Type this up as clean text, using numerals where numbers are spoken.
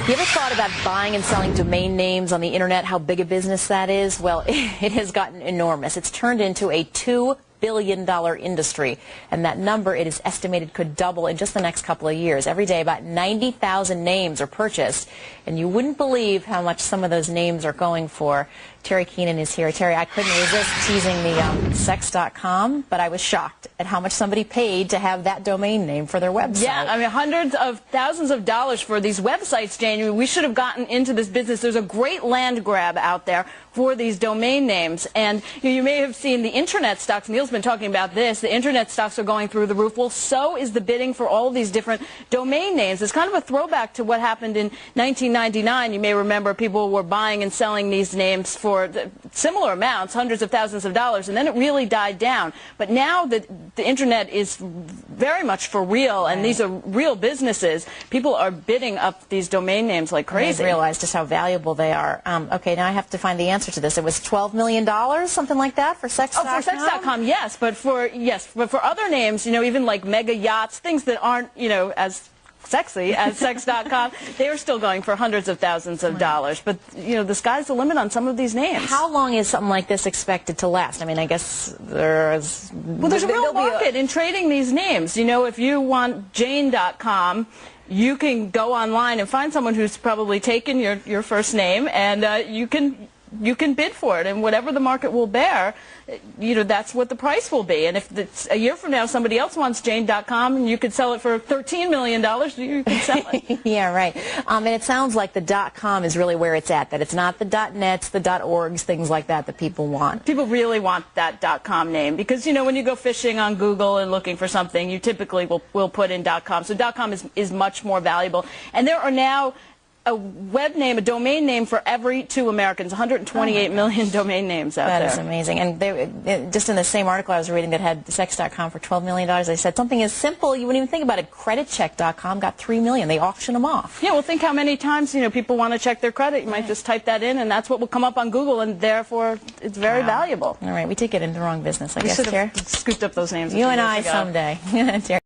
You ever thought about buying and selling domain names on the internet, how big a business that is? Well, it has gotten enormous. It's turned into a $2 billion industry, and that number, it is estimated, could double in just the next couple of years. Every day, about 90,000 names are purchased, and you wouldn't believe how much some of those names are going for. Terry Keenan is here. Terry, I couldn't resist teasing the sex.com, but I was shocked at how much somebody paid to have that domain name for their website. Yeah, I mean, hundreds of thousands of dollars for these websites, Jane. We should have gotten into this business. There's a great land grab out there for these domain names. And you may have seen the internet stocks. Neil's been talking about this. The internet stocks are going through the roof. Well, so is the bidding for all of these different domain names. It's kind of a throwback to what happened in 1999. You may remember people were buying and selling these names for similar amounts, hundreds of thousands of dollars, and then it really died down. But now that the internet is very much for real, and these are real businesses, people are bidding up these domain names like crazy. I realize just how valuable they are. Okay, now I have to find the answer to this. It was $12 million, something like that, for sex.com? Oh, for sex.com, yes. But for other names, even like mega yachts, things that aren't, as sexy as sex.com, they are still going for hundreds of thousands of dollars. But, the sky's the limit on some of these names. How long is something like this expected to last? I mean, I guess there's... Well, there's a real market in trading these names. If you want Jane.com, you can go online and find someone who's probably taken your first name, and you can bid for it, and whatever the market will bear, that's what the price will be. And if it's a year from now somebody else wants Jane.com and you could sell it for $13 million, you can sell it. Yeah, right. And it sounds like the .com is really where it's at, that it's not the .nets, the .orgs, things like that people want. People really want that .com name because, when you go fishing on Google and looking for something, you typically will put in .com. So .com is much more valuable. And there are now a web name, a domain name for every 2 Americans, 128 million domain names out there. That is amazing. And just in the same article I was reading that had sex.com for $12 million, they said something as simple, you wouldn't even think about it, creditcheck.com got $3 million. They auction them off. Yeah, well, think how many times, people want to check their credit. You might just type that in, and that's what will come up on Google, and therefore it's very valuable. All right, we did get into the wrong business, I guess, Terry. Scooped up those names. You and I someday.